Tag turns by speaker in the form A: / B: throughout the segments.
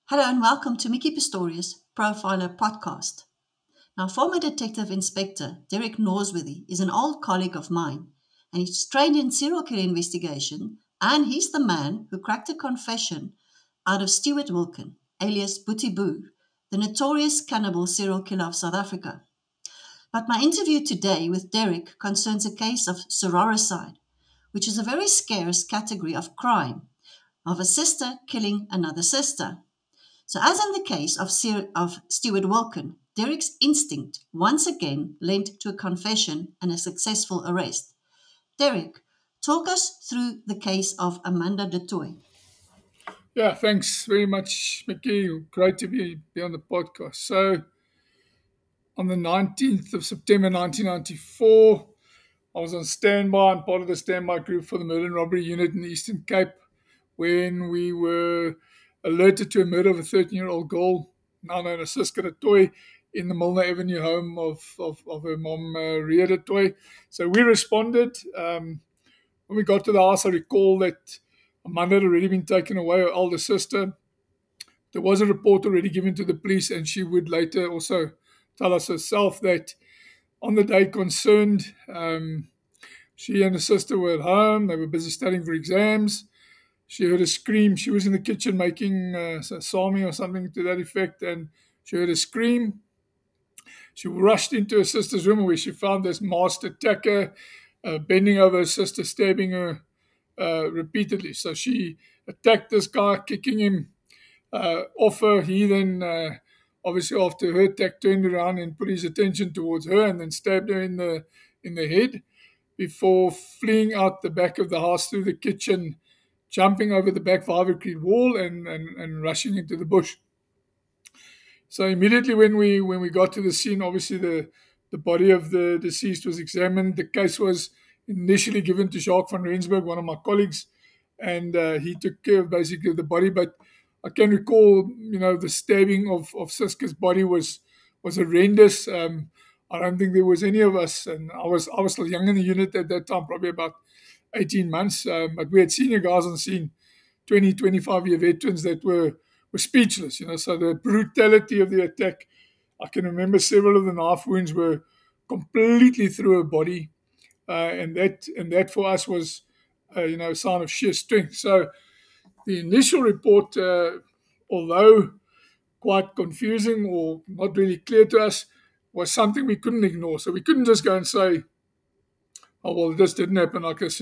A: Hello and welcome to Mickey Pistorius Profiler Podcast. Now, former Detective Inspector Derek Norsworthy is an old colleague of mine, and he's trained in serial killer investigation, and he's the man who cracked a confession out of Stuart Wilken, alias Boetie Boo, the notorious cannibal serial killer of South Africa. But my interview today with Derek concerns a case of sororicide, which is a very scarce category of crime, of a sister killing another sister. So, as in the case of Stuart Wilken, Derek's instinct once again led to a confession and a successful arrest. Derek, talk us through the case of Amanda du Toit.
B: Yeah, thanks very much, Mickey. Great to be on the podcast. So, on the 19th of September 1994, I was on standby and part of the standby group for the murder and robbery unit in the Eastern Cape when we were alerted to a murder of a 13-year-old girl, now known as Suske du Toit, in the Milner Avenue home of her mom, Ria du Toit. So we responded. When we got to the house, I recall that Amanda had already been taken away, her older sister. There was a report already given to the police, and she would later also tell us herself that on the day concerned, she and her sister were at home. They were busy studying for exams. She heard a scream. She was in the kitchen making salmi or something to that effect, and she heard a scream. She rushed into her sister's room where she found this masked attacker bending over her sister, stabbing her repeatedly. So she attacked this guy, kicking him off her. He then, obviously after her attack, turned around and put his attention towards her and then stabbed her in the head before fleeing out the back of the house through the kitchen, jumping over the back vivacrete wall and rushing into the bush. So immediately when we got to the scene, obviously the body of the deceased was examined. The case was initially given to Jacques van Rensburg, one of my colleagues, and he took care of basically the body. But I can recall, the stabbing of Suske's body was horrendous. I don't think there was any of us, and I was still young in the unit at that time, probably about 18 months. But we had senior guys on scene, 20, 25-year veterans that were speechless. So the brutality of the attack, I can remember several of the knife wounds were completely through her body, and that for us was, a sign of sheer strength. So the initial report, although quite confusing or not really clear to us, was something we couldn't ignore. So we couldn't just go and say, oh, well, this didn't happen like this,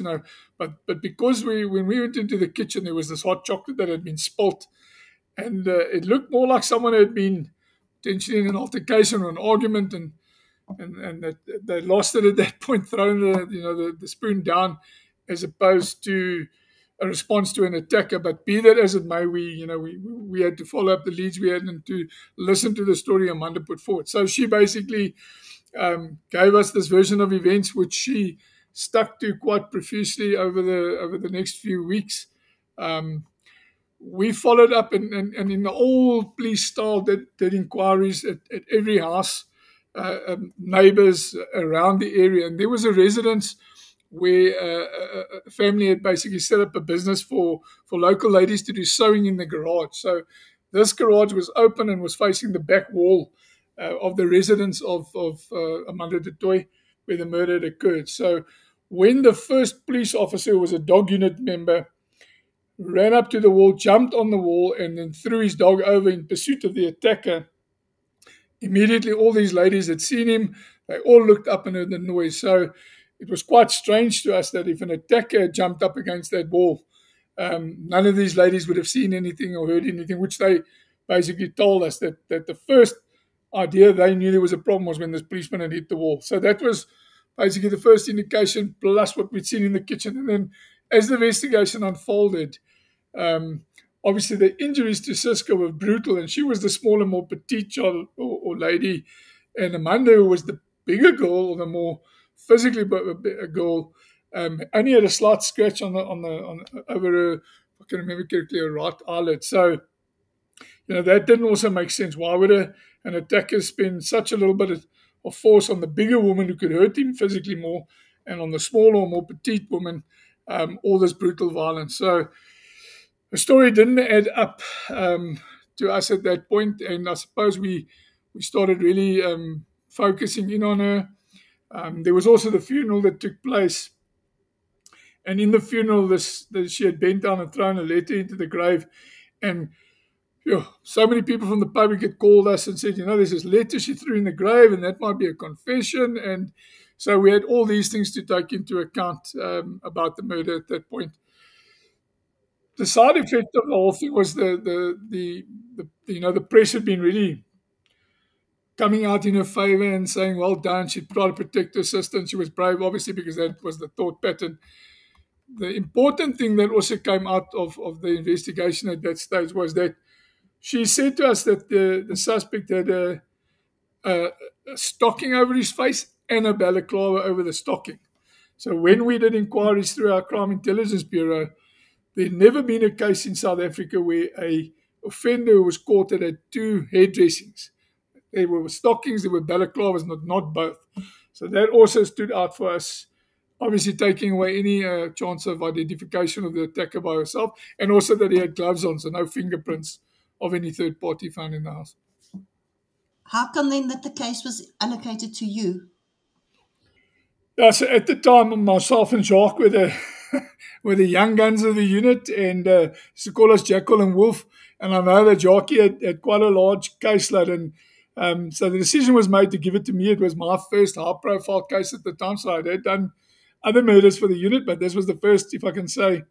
B: But because when we went into the kitchen, there was this hot chocolate that had been spilt, and it looked more like someone had been potentially in an altercation or an argument, and that they lost it at that point, thrown the spoon down, as opposed to a response to an attacker. But be that as it may, we had to follow up the leads we had and to listen to the story Amanda put forward. So she basically gave us this version of events, which she stuck to quite profusely over the next few weeks. We followed up and in the old police style did inquiries at every house, neighbors around the area. And there was a residence where a family had basically set up a business for local ladies to do sewing in the garage. So this garage was open and was facing the back wall of the residence of Amanda du Toit, where the murder had occurred. So when the first police officer, who was a dog unit member, ran up to the wall, jumped on the wall, and then threw his dog over in pursuit of the attacker, immediately all these ladies had seen him. They all looked up and heard the noise. So it was quite strange to us that if an attacker jumped up against that wall, none of these ladies would have seen anything or heard anything, which they basically told us that the first idea they knew there was a problem was when this policeman had hit the wall. So that was basically the first indication, plus what we'd seen in the kitchen. And then as the investigation unfolded, obviously the injuries to Suske were brutal, and she was the smaller, more petite child or lady, and Amanda, who was the bigger girl or the more physically girl, only had a slight scratch on the over her, if I can remember correctly, her right eyelid. So that didn't also make sense. Why would an attacker spend such a little bit of force on the bigger woman who could hurt him physically more, and on the smaller or more petite woman, all this brutal violence? So the story didn't add up to to us at that point, and I suppose we started really focusing in on her. There was also the funeral that took place, and in the funeral, she had bent down and thrown a letter into the grave, and so many people from the public had called us and said, there's this letter she threw in the grave, and that might be a confession. And so we had all these things to take into account about the murder at that point. The side effect of the whole thing was the press had been really coming out in her favor and saying, well done, she'd tried to protect her sister, and she was brave, obviously, because that was the thought pattern. The important thing that also came out of the investigation at that stage was that she said to us that the suspect had a stocking over his face and a balaclava over the stocking. So when we did inquiries through our Crime Intelligence Bureau, there'd never been a case in South Africa where a offender was caught that had two hairdressings. There were stockings, there were balaclavas, not both. So that also stood out for us, obviously taking away any chance of identification of the attacker by herself, and also that he had gloves on, so no fingerprints of any third party found in the house.
A: How come then that the case was allocated to you?
B: Yeah, so at the time, myself and Jacques were the young guns of the unit, and used to call us Jackal and Wolf. And I know that Jackie had quite a large caseload, and so the decision was made to give it to me. It was my first high-profile case at the time, so I had done other murders for the unit, but this was the first, if I can say,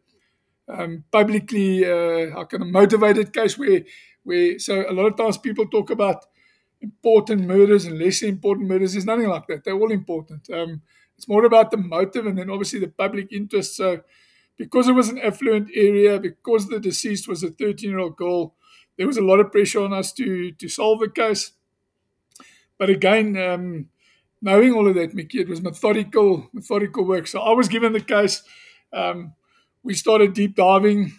B: publicly motivated case where so a lot of times people talk about important murders and less important murders. There's nothing like that. They're all important. It's more about the motive and then obviously the public interest. So because it was an affluent area, because the deceased was a 13-year-old girl, there was a lot of pressure on us to solve the case. But again, knowing all of that, Mickey, it was methodical work. So I was given the case. We started deep diving.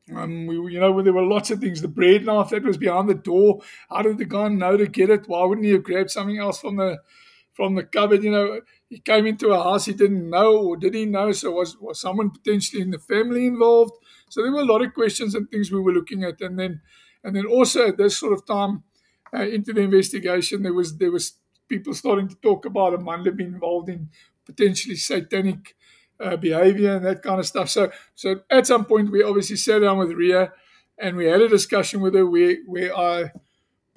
B: There were lots of things. The bread knife that was behind the door. How did the guy know to get it? Why wouldn't he have grabbed something else from the cupboard? He came into a house he didn't know, or did he know? So was someone potentially in the family involved? So there were a lot of questions and things we were looking at, and then also at this sort of time into the investigation, there was people starting to talk about Amanda being involved in potentially satanic behavior and that kind of stuff. So at some point we obviously sat down with Ria and we had a discussion with her where I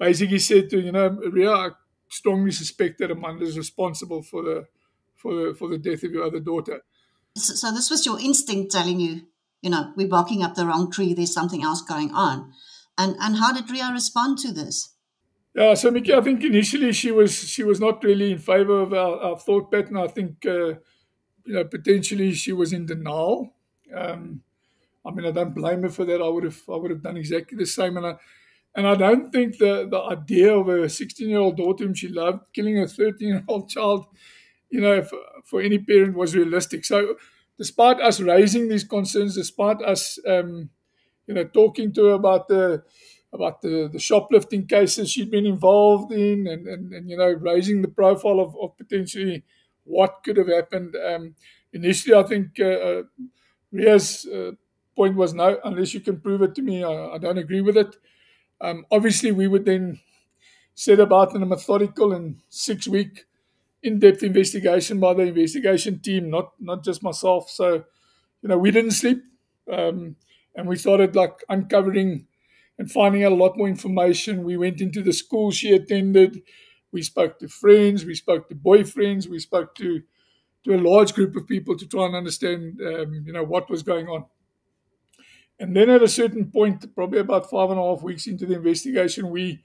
B: basically said to Ria, I strongly suspect that Amanda is responsible for the death of your other daughter.
A: So this was your instinct telling you, we're barking up the wrong tree, there's something else going on. And how did Ria respond to this?
B: Yeah, so Mickey, I think initially she was not really in favor of our thought pattern. I think potentially she was in denial. I don't blame her for that. I would have done exactly the same. And I don't think the idea of a 16-year-old daughter whom she loved killing a 13-year-old child, for any parent was realistic. So despite us raising these concerns, despite us, talking to her about the shoplifting cases she'd been involved in and raising the profile of potentially what could have happened. Initially, I think Ria's point was no, unless you can prove it to me, I don't agree with it. Obviously, we would then set about in a methodical and 6-week in-depth investigation by the investigation team, not just myself. So, we didn't sleep, and we started uncovering and finding out a lot more information. We went into the school she attended. We spoke to friends. We spoke to boyfriends. We spoke to a large group of people to try and understand, what was going on. And then at a certain point, probably about 5.5 weeks into the investigation, we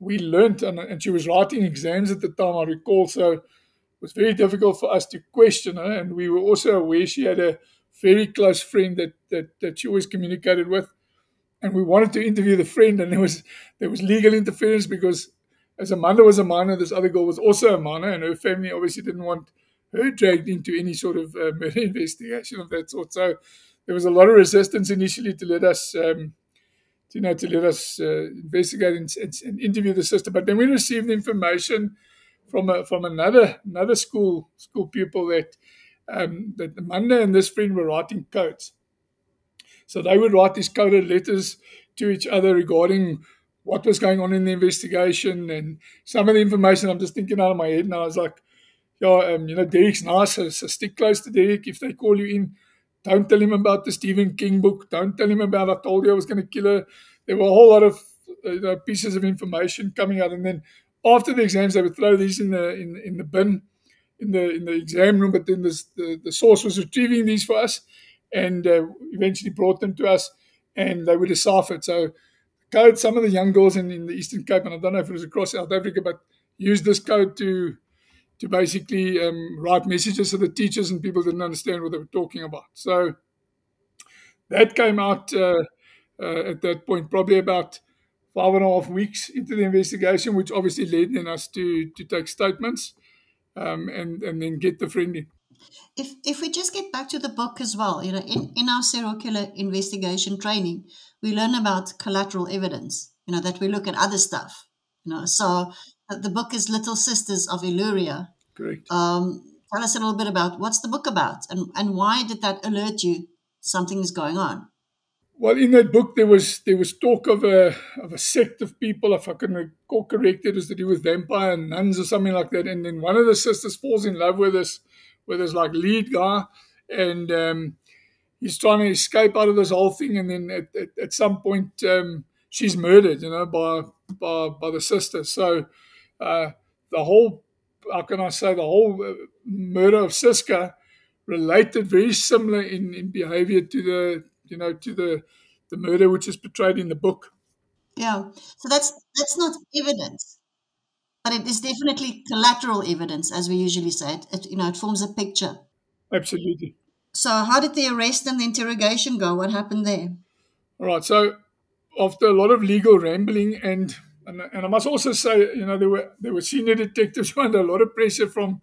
B: learned, and she was writing exams at the time, I recall, so it was very difficult for us to question her. And we were also aware she had a very close friend that she always communicated with. And we wanted to interview the friend, and there was legal interference because as Amanda was a minor, this other girl was also a minor, and her family obviously didn't want her dragged into any sort of murder investigation of that sort. So there was a lot of resistance initially to let us, investigate and interview the sister. But then we received information from another school pupil that Amanda and this friend were writing codes. So they would write these coded letters to each other regarding what was going on in the investigation, and some of the information I'm just thinking out of my head now. I was like, yeah, Derek's nice, so stick close to Derek. If they call you in, don't tell him about the Stephen King book. Don't tell him about, I told you I was going to kill her. There were a whole lot of pieces of information coming out, and then after the exams, they would throw these in the bin in the exam room. But then the source was retrieving these for us, and eventually brought them to us, and they were deciphered. So code, some of the young girls in the Eastern Cape, and I don't know if it was across South Africa, but used this code to basically write messages to the teachers, and people didn't understand what they were talking about. So that came out at that point, probably about 5.5 weeks into the investigation, which obviously led in us to take statements and then get the friend in.
A: If we just get back to the book as well, in our serial killer investigation training, we learn about collateral evidence, that we look at other stuff, so the book is Little Sisters of Illyria.
B: Correct.
A: Tell us a little bit about what's the book about, and why did that alert you something is going on?
B: Well, in that book, there was talk of a sect of people, if I can recall correctly, it was to do with vampire and nuns or something like that. And then one of the sisters falls in love with this like lead guy, and he's trying to escape out of this whole thing. And then at some point, she's murdered, by the sister. So the whole, how can I say, the whole murder of Siska related very similar in behavior to the murder which is portrayed in the book.
A: Yeah, so that's not evidence, but it is definitely collateral evidence, as we usually say. It forms a picture.
B: Absolutely.
A: So how did the arrest and the interrogation go? What happened there?
B: All right. So after a lot of legal rambling, and I must also say, there were senior detectives who under a lot of pressure from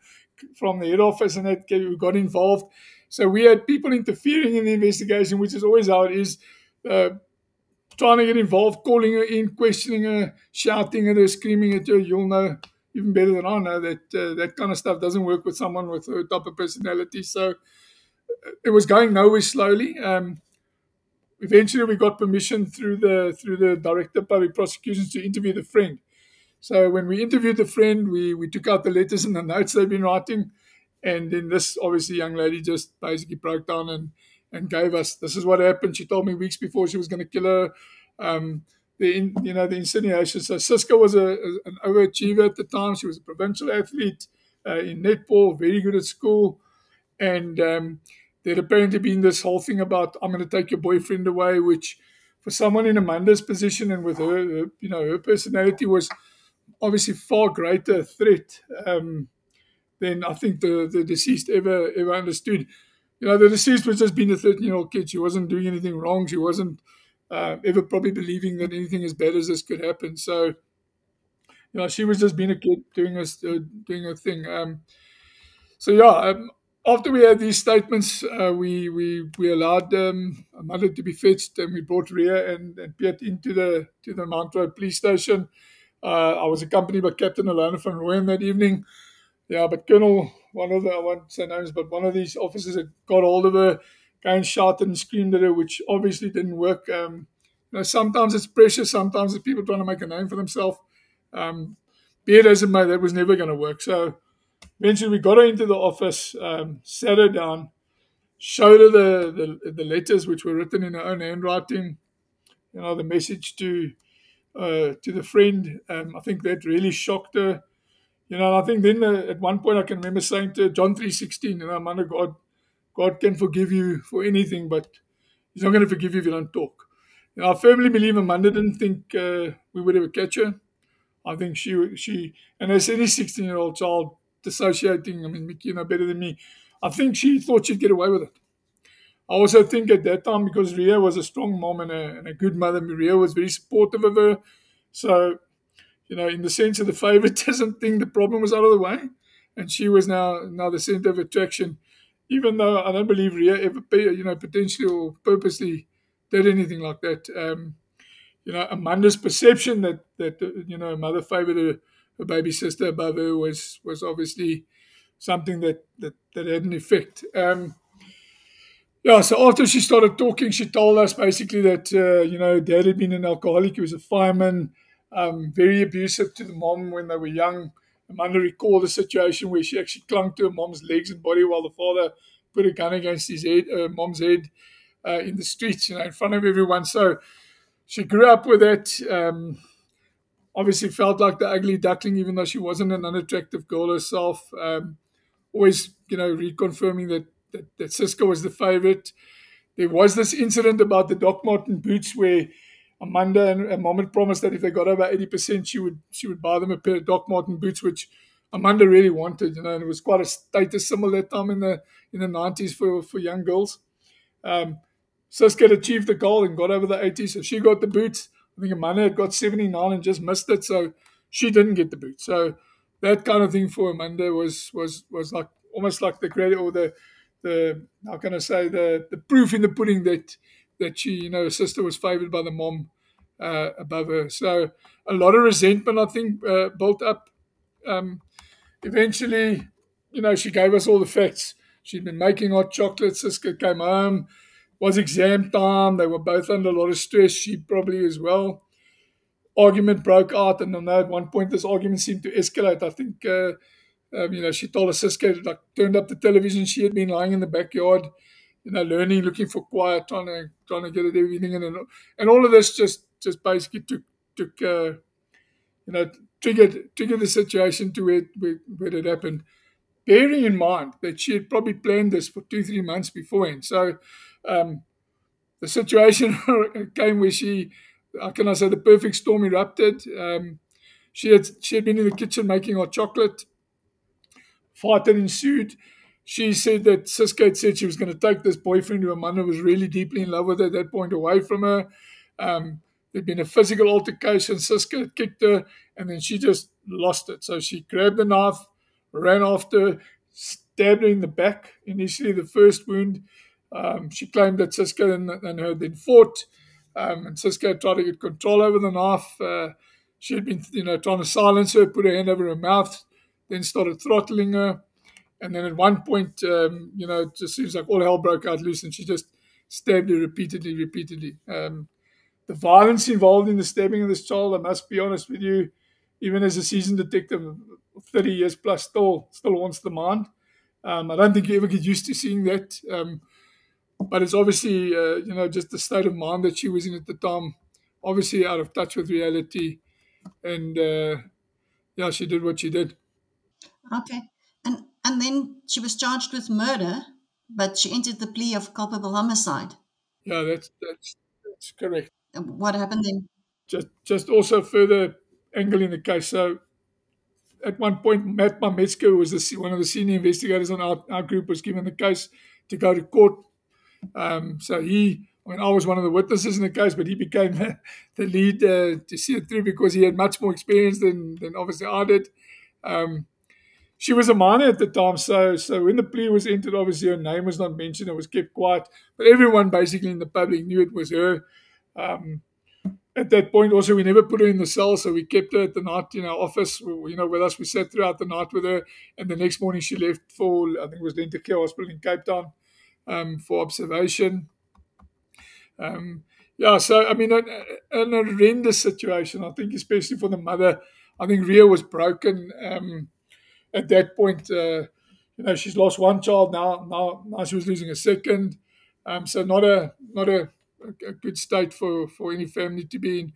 B: the head office and that who got involved. So we had people interfering in the investigation, which is always how it is, trying to get involved, calling her in, questioning her, shouting at her, screaming at her. You'll know even better than I know that that kind of stuff doesn't work with someone with her type of personality. So it was going nowhere slowly. Eventually, we got permission through the Director of Public Prosecutions to interview the friend. So when we interviewed the friend, we took out the letters and the notes they've been writing, and then this obviously young lady just basically broke down and gave us, this is what happened. She told me weeks before she was going to kill her. The insinuation. So Siska was an overachiever at the time. She was a provincial athlete in netball, very good at school, and there'd apparently been this whole thing about, I'm going to take your boyfriend away, which for someone in Amanda's position and with her personality was obviously far greater threat than I think the deceased ever understood. The deceased was just being a 13-year-old kid. She wasn't doing anything wrong. She wasn't ever probably believing that anything as bad as this could happen. So, she was just being a kid doing her thing. After we had these statements, we allowed Amanda to be fetched, and we brought Ria and Piet into the Mount Road police station. I was accompanied by Captain Alona van Rooyen that evening. Yeah, but Colonel, I won't say names, but one of these officers had got hold of her, and shouted and screamed at her, which obviously didn't work. Sometimes it's pressure, sometimes it's people trying to make a name for themselves. Be it as it may, that was never going to work. So eventually we got her into the office, sat her down, showed her the letters which were written in her own handwriting, the message to the friend. I think that really shocked her. I think then at one point I can remember saying to her, John 3:16, Amanda, God can forgive you for anything, but He's not going to forgive you if you don't talk. I firmly believe Amanda didn't think we would ever catch her. I think she and as any 16-year-old child dissociating, Mickey, better than me, I think she thought she'd get away with it. I also think at that time, because Ria was a strong mom and a good mother, Ria was very supportive of her. So, in the sense of the favoritism thing, the problem was out of the way. And she was now the center of attraction, even though I don't believe Ria ever, potentially or purposely did anything like that. Amanda's perception that mother favored her baby sister above her was obviously something that had an effect. Yeah, so after she started talking, she told us basically that, Dad had been an alcoholic. He was a fireman, very abusive to the mom when they were young. Amanda recalled a situation where she actually clung to her mom's legs and body while the father put a gun against his head, mom's head, in the streets, in front of everyone. So she grew up with it. Obviously felt like the ugly duckling, even though she wasn't an unattractive girl herself. Always, reconfirming that Cisco was the favorite. There was this incident about the Doc Marten boots where Amanda and Mom had promised that if they got over 80%, she would buy them a pair of Doc Marten boots, which Amanda really wanted, and it was quite a status symbol that time in the 90s for young girls. Cisco had achieved the goal and got over the 80s, so she got the boots. I think Amanda had got 79 and just missed it, so she didn't get the boots. So that kind of thing for Amanda was like almost like the credit or the how can I say the proof in the pudding that she, her sister was favoured by the mom above her. So a lot of resentment, I think, built up. Eventually, she gave us all the facts. She'd been making hot chocolate. Cisco came home. Was exam time. They were both under a lot of stress. She probably as well. Argument broke out, and I know at one point this argument seemed to escalate. I think, she told her sister, like, turned up the television. She had been lying in the backyard, learning, looking for quiet, trying to get at everything, and all of this just basically took triggered the situation to where it happened. Bearing in mind that she had probably planned this for 2-3 months beforehand, so the situation came where she, how can I say, the perfect storm erupted. She had been in the kitchen making hot chocolate. Fight that ensued. She said that Cisco had said she was going to take this boyfriend who Amanda was really deeply in love with at that point away from her. There'd been a physical altercation. Cisco had kicked her, and then she just lost it. So she grabbed the knife, ran after, stabbed her in the back. Initially, the first wound. She claimed that Cisco and her then fought, and Cisco tried to get control over the knife. She had been, trying to silence her, put her hand over her mouth, then started throttling her. And then at one point, it just seems like all hell broke out loose, and she just stabbed her repeatedly. The violence involved in the stabbing of this child, I must be honest with you, even as a seasoned detective of 30 years plus, still haunts the mind. I don't think you ever get used to seeing that. But it's obviously, just the state of mind that she was in at the time, obviously out of touch with reality. And, she did what she did.
A: Okay. And then she was charged with murder, but she entered the plea of culpable homicide.
B: Yeah, that's correct.
A: What happened then?
B: Just also further angle in the case. So at one point, Matt Mametsko, who was one of the senior investigators on our group, was given the case to go to court. So I was one of the witnesses in the case, but he became the lead to see it through because he had much more experience than obviously I did. She was a minor at the time, so when the plea was entered, obviously her name was not mentioned. It was kept quiet, but everyone basically in the public knew it was her. At that point, also, we never put her in the cell, so we kept her at the night in our office, with us. We sat throughout the night with her, and the next morning she left for, I think it was Lentegeur Hospital in Cape Town, for observation. So, I mean, an horrendous situation, I think, especially for the mother. I think Ria was broken at that point. She's lost one child now she was losing a second. So not a good state for any family to be in.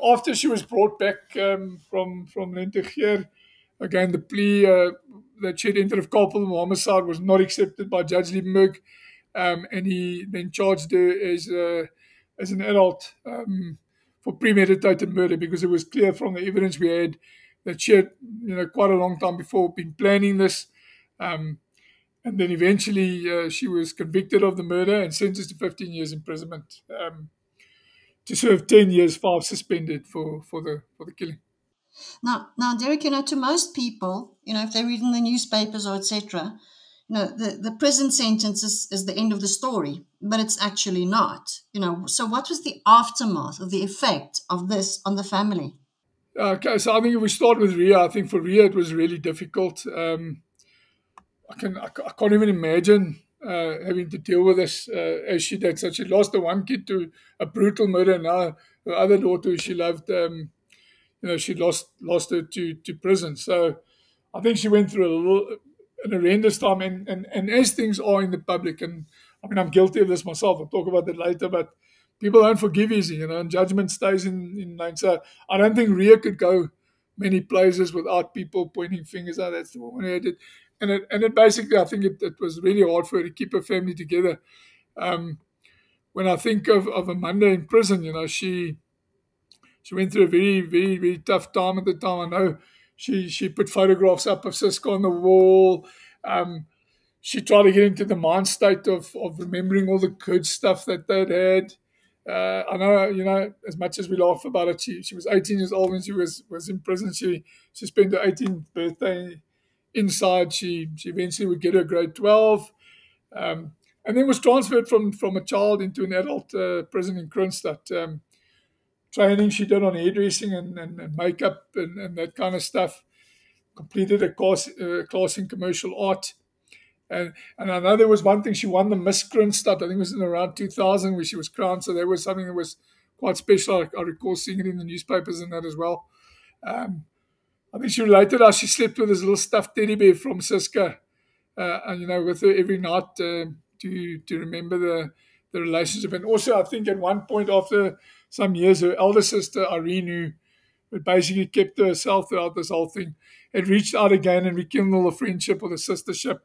B: After she was brought back from Lentegeur, again the plea that she had entered of culpable homicide was not accepted by Judge Liebenberg, and he then charged her as an adult for premeditated murder, because it was clear from the evidence we had that she had, quite a long time before been planning this. And then eventually she was convicted of the murder and sentenced to 15 years imprisonment, to serve 10 years, 5 suspended for the killing.
A: Now, Derek, to most people, if they read in the newspapers or etc., the prison sentence is the end of the story, but it's actually not. So what was the aftermath or the effect of this on the family?
B: Okay, so I think if we start with Ria, I think for Ria it was really difficult. I can't even imagine having to deal with this as she did. So she lost the one kid to a brutal murder. And now her other daughter, who she loved, she lost her to prison. So I think she went through an horrendous time. And as things are in the public, and I mean, I'm guilty of this myself. I'll talk about that later, but people don't forgive easy, and judgment stays in line. So I don't think Ria could go many places without people pointing fingers out. That's the woman who had it. And it basically, I think it was really hard for her to keep her family together. When I think of Amanda in prison, she went through a very, very, very tough time at the time. I know she put photographs up of Cisco on the wall. She tried to get into the mind state of remembering all the good stuff that they'd had. I know, as much as we laugh about it, she was 18 years old when she was in prison. She spent her 18th birthday inside. She eventually would get her grade 12, and then was transferred from a child into an adult prison in Kroonstad. Training she did on hairdressing and makeup and that kind of stuff. Completed a class in commercial art. And I know there was one thing, she won the Miss Kroonstad, I think it was in around 2000 where she was crowned. So there was something that was quite special. I recall seeing it in the newspapers and that as well. I think she related how she slept with this little stuffed teddy bear from Cisco, with her every night to remember the relationship. And also, I think at one point after some years, her elder sister, Irene, who basically kept to herself throughout this whole thing, had reached out again and rekindled the friendship or the sistership.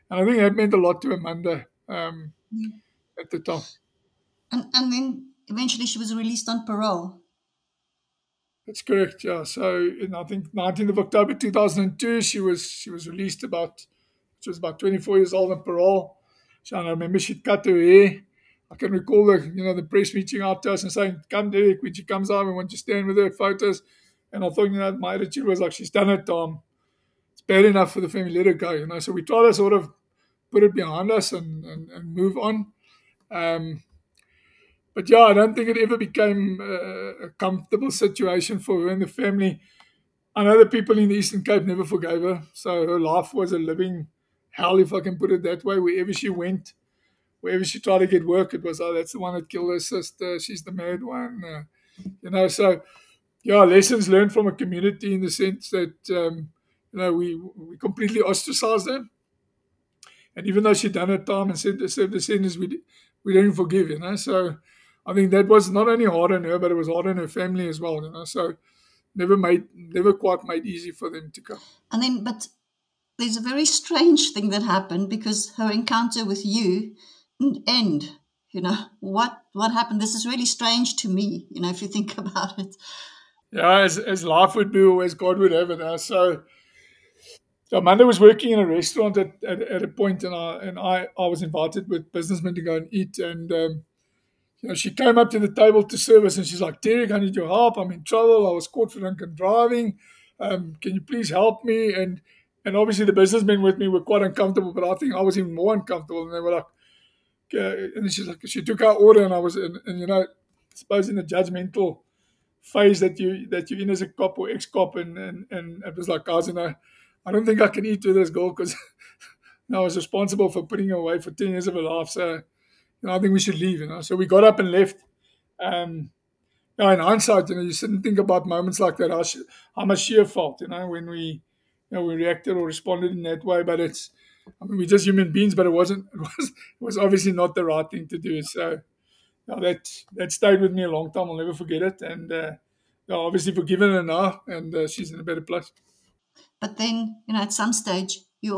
B: And I think that meant a lot to Amanda at the time.
A: And then eventually she was released on parole.
B: That's correct, yeah. So I think 19th of October 2002, she was released she was about 24 years old on parole. So I remember she'd cut her hair. I can recall the press reaching out to us and saying, "Come, Derek," when she comes out, we want you to stand with her, photos. And I thought, my attitude was like, she's done it, Tom. It's bad enough for the family, let her go, So we try to sort of put it behind us and move on. But yeah, I don't think it ever became a comfortable situation for her and the family. I know the people in the Eastern Cape never forgave her. So her life was a living hell, if I can put it that way. Wherever she went, wherever she tried to get work, it was, that's the one that killed her sister. She's the mad one. So yeah, lessons learned from a community in the sense that, we completely ostracized her. And even though she'd done her time and served the sentence, we didn't forgive, So I think that was not only hard on her, but it was hard on her family as well, So never quite made easy for them to go.
A: And then, but there's a very strange thing that happened because her encounter with you didn't end. What happened? This is really strange to me, if you think about it.
B: Yeah, as life would be, or as God would have it. So Amanda was working in a restaurant at a point, and I was invited with businessmen to go and eat. And she came up to the table to serve us, and she's like, "Derek, I need your help. I'm in trouble. I was caught for drunken driving. Can you please help me?" And obviously the businessmen with me were quite uncomfortable, but I think I was even more uncomfortable. And they were like, and she's like, she took our order, and I was, I suppose in the judgmental phase that you're in as a cop or ex-cop, and it was like, guys, I don't think I can eat with this girl because I was responsible for putting her away for 10 years of her life. So, I think we should leave, So we got up and left. In hindsight, you shouldn't think about moments like that. How much sheer fault, when we reacted or responded in that way. But we're just human beings, but it was obviously not the right thing to do. So that stayed with me a long time. I'll never forget it. And obviously forgiven her now, and she's in a better place.
A: But then, at some stage, you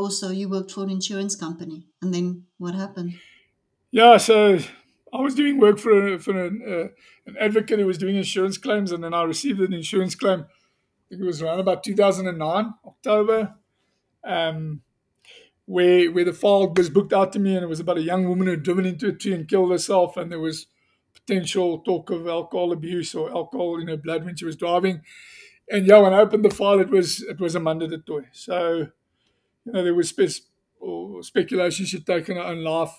A: worked for an insurance company. And then what happened?
B: Yeah, so I was doing work for an advocate who was doing insurance claims, and then I received an insurance claim. I think it was around about 2009, October, where the file was booked out to me, and it was about a young woman who had driven into a tree and killed herself, and there was potential talk of alcohol abuse or alcohol in her blood when she was driving. And when I opened the file, it was Amanda du Toit. So, there was speculation she'd taken her own life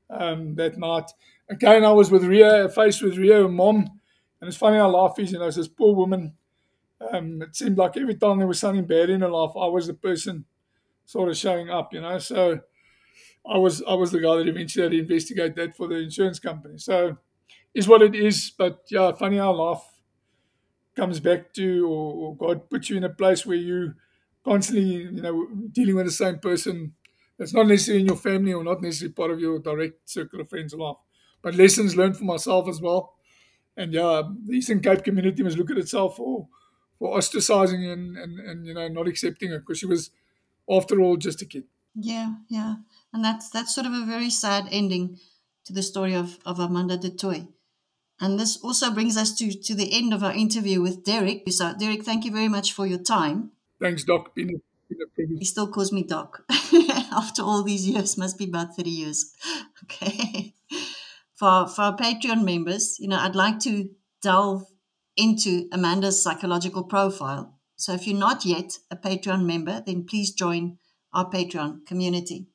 B: that night. Again, I was faced with Ria, her mom, and it's funny how life is. It's this poor woman. It seemed like every time there was something bad in her life, I was the person sort of showing up. So I was the guy that eventually had to investigate that for the insurance company. So is what it is. But yeah, funny how life comes back to, or God puts you in a place where you constantly, dealing with the same person that's not necessarily in your family or not necessarily part of your direct circle of friends and life. But lessons learned for myself as well. And yeah, the Eastern Cape community must look at itself for ostracizing and not accepting her, because she was, after all, just a kid.
A: Yeah, yeah. And that's sort of a very sad ending to the story of Amanda du Toit. And this also brings us to the end of our interview with Derek. So, Derek, thank you very much for your time.
B: Thanks, Doc. Been a
A: He
B: privilege.
A: still calls me Doc after all these years. Must be about 30 years. Okay. For our Patreon members, I'd like to delve into Amanda's psychological profile. So if you're not yet a Patreon member, then please join our Patreon community.